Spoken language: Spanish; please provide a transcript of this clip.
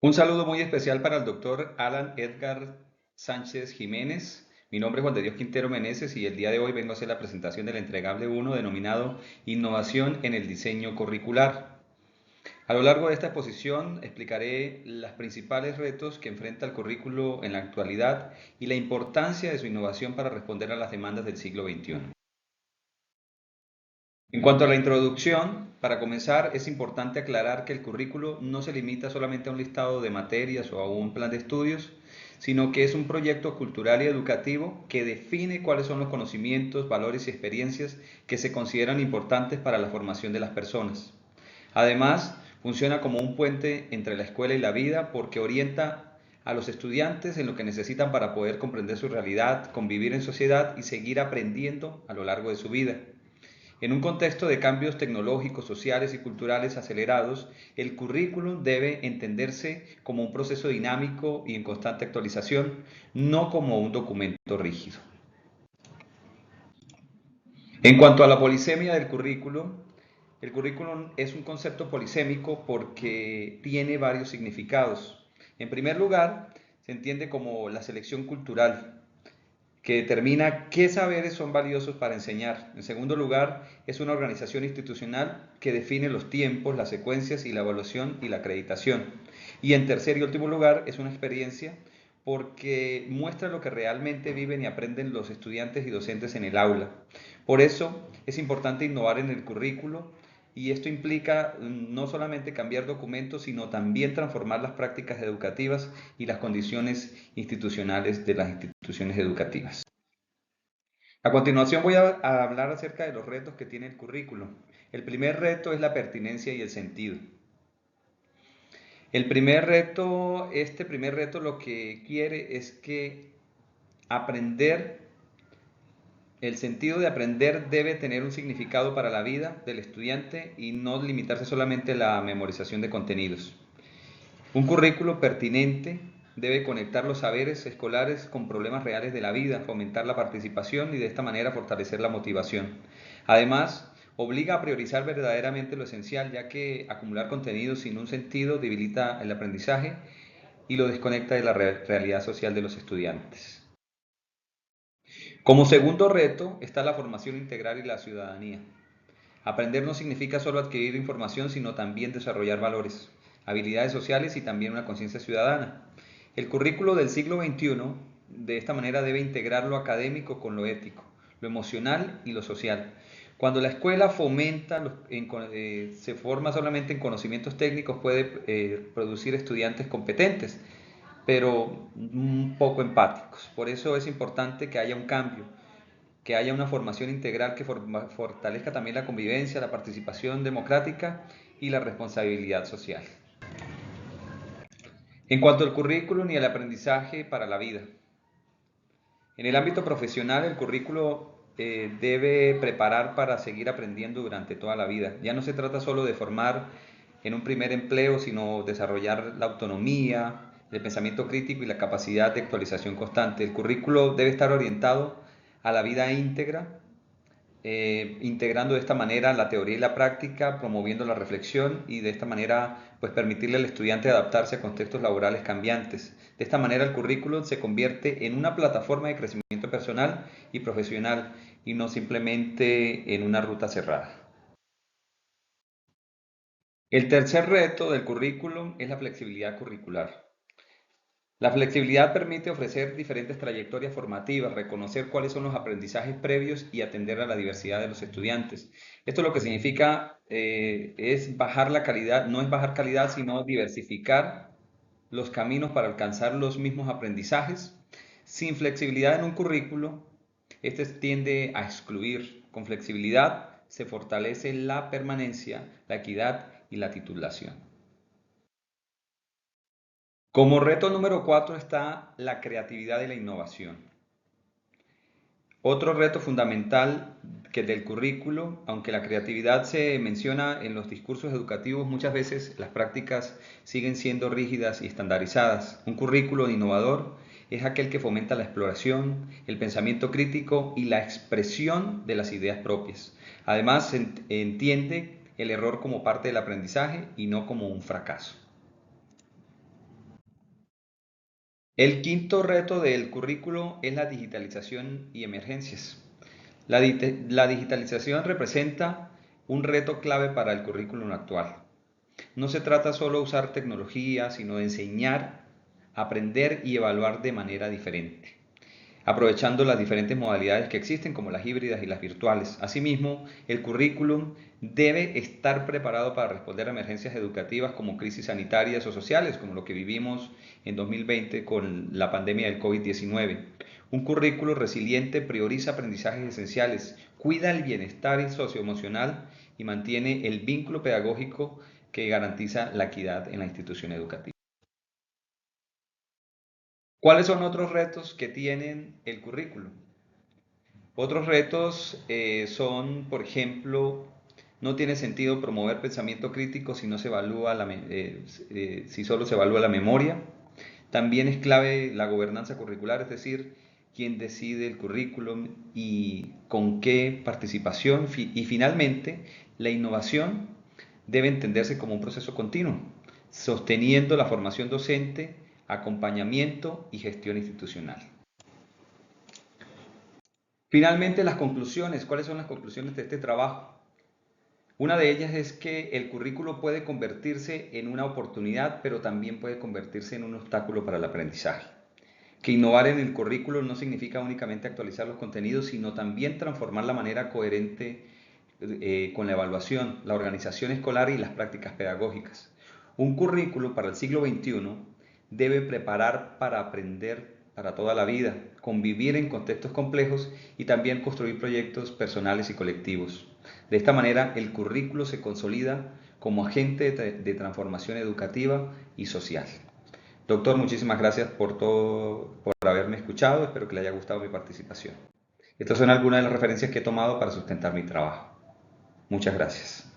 Un saludo muy especial para el doctor Alan Edgar Sánchez Jiménez. Mi nombre es Juan de Dios Quintero Meneses y el día de hoy vengo a hacer la presentación del entregable 1 denominado Innovación en el diseño curricular. A lo largo de esta exposición explicaré los principales retos que enfrenta el currículo en la actualidad y la importancia de su innovación para responder a las demandas del siglo XXI. En cuanto a la introducción, para comenzar es importante aclarar que el currículo no se limita solamente a un listado de materias o a un plan de estudios, sino que es un proyecto cultural y educativo que define cuáles son los conocimientos, valores y experiencias que se consideran importantes para la formación de las personas. Además, funciona como un puente entre la escuela y la vida porque orienta a los estudiantes en lo que necesitan para poder comprender su realidad, convivir en sociedad y seguir aprendiendo a lo largo de su vida. En un contexto de cambios tecnológicos, sociales y culturales acelerados, el currículum debe entenderse como un proceso dinámico y en constante actualización, no como un documento rígido. En cuanto a la polisemia del currículum, el currículum es un concepto polisémico porque tiene varios significados. En primer lugar, se entiende como la selección cultural, que determina qué saberes son valiosos para enseñar. En segundo lugar, es una organización institucional que define los tiempos, las secuencias y la evaluación y la acreditación. Y en tercer y último lugar, es una experiencia porque muestra lo que realmente viven y aprenden los estudiantes y docentes en el aula. Por eso es importante innovar en el currículo y esto implica no solamente cambiar documentos, sino también transformar las prácticas educativas y las condiciones institucionales de las instituciones educativas. A continuación voy a hablar acerca de los retos que tiene el currículo. El primer reto es la pertinencia y el sentido. Este primer reto lo que quiere es que aprender, el sentido de aprender debe tener un significado para la vida del estudiante y no limitarse solamente a la memorización de contenidos. Un currículo pertinente debe conectar los saberes escolares con problemas reales de la vida, fomentar la participación y de esta manera fortalecer la motivación. Además, obliga a priorizar verdaderamente lo esencial, ya que acumular contenido sin un sentido debilita el aprendizaje y lo desconecta de la realidad social de los estudiantes. Como segundo reto está la formación integral y la ciudadanía. Aprender no significa solo adquirir información, sino también desarrollar valores, habilidades sociales y también una conciencia ciudadana. El currículo del siglo XXI de esta manera debe integrar lo académico con lo ético, lo emocional y lo social. Cuando la escuela se forma solamente en conocimientos técnicos, puede producir estudiantes competentes, pero un poco empáticos. Por eso es importante que haya un cambio, que haya una formación integral que fortalezca también la convivencia, la participación democrática y la responsabilidad social. En cuanto al currículum y el aprendizaje para la vida. En el ámbito profesional, el currículo debe preparar para seguir aprendiendo durante toda la vida. Ya no se trata solo de formar en un primer empleo, sino desarrollar la autonomía, el pensamiento crítico y la capacidad de actualización constante. El currículo debe estar orientado a la vida íntegra, integrando de esta manera la teoría y la práctica, promoviendo la reflexión y de esta manera pues permitirle al estudiante adaptarse a contextos laborales cambiantes. De esta manera el currículum se convierte en una plataforma de crecimiento personal y profesional y no simplemente en una ruta cerrada. El tercer reto del currículum es la flexibilidad curricular. La flexibilidad permite ofrecer diferentes trayectorias formativas, reconocer cuáles son los aprendizajes previos y atender a la diversidad de los estudiantes. Esto lo que significa es bajar la calidad, no es bajar calidad, sino diversificar los caminos para alcanzar los mismos aprendizajes. Sin flexibilidad en un currículo, este tiende a excluir. Con flexibilidad se fortalece la permanencia, la equidad y la titulación. Como reto número 4 está la creatividad y la innovación. Otro reto fundamental que del currículo, aunque la creatividad se menciona en los discursos educativos, muchas veces las prácticas siguen siendo rígidas y estandarizadas. Un currículo innovador es aquel que fomenta la exploración, el pensamiento crítico y la expresión de las ideas propias. Además, se entiende el error como parte del aprendizaje y no como un fracaso. El quinto reto del currículo es la digitalización y emergencias. La digitalización representa un reto clave para el currículum actual. No se trata solo de usar tecnología, sino de enseñar, aprender y evaluar de manera diferente, aprovechando las diferentes modalidades que existen como las híbridas y las virtuales. Asimismo, el currículum debe estar preparado para responder a emergencias educativas como crisis sanitarias o sociales, como lo que vivimos en 2020 con la pandemia del COVID-19. Un currículo resiliente prioriza aprendizajes esenciales, cuida el bienestar socioemocional y mantiene el vínculo pedagógico que garantiza la equidad en la institución educativa. ¿Cuáles son otros retos que tienen el currículo? Otros retos son, por ejemplo, no tiene sentido promover pensamiento crítico si no se evalúa si solo se evalúa la memoria. También es clave la gobernanza curricular, es decir, quién decide el currículum y con qué participación. Y finalmente, la innovación debe entenderse como un proceso continuo, sosteniendo la formación docente, acompañamiento y gestión institucional. Finalmente, las conclusiones. ¿Cuáles son las conclusiones de este trabajo? Una de ellas es que el currículo puede convertirse en una oportunidad, pero también puede convertirse en un obstáculo para el aprendizaje. Que innovar en el currículo no significa únicamente actualizar los contenidos, sino también transformar la manera coherente con la evaluación, la organización escolar y las prácticas pedagógicas. Un currículo para el siglo XXI debe preparar para aprender para toda la vida, convivir en contextos complejos y también construir proyectos personales y colectivos. De esta manera, el currículo se consolida como agente de transformación educativa y social. Doctor, muchísimas gracias por todo, por haberme escuchado. Espero que le haya gustado mi participación. Estas son algunas de las referencias que he tomado para sustentar mi trabajo. Muchas gracias.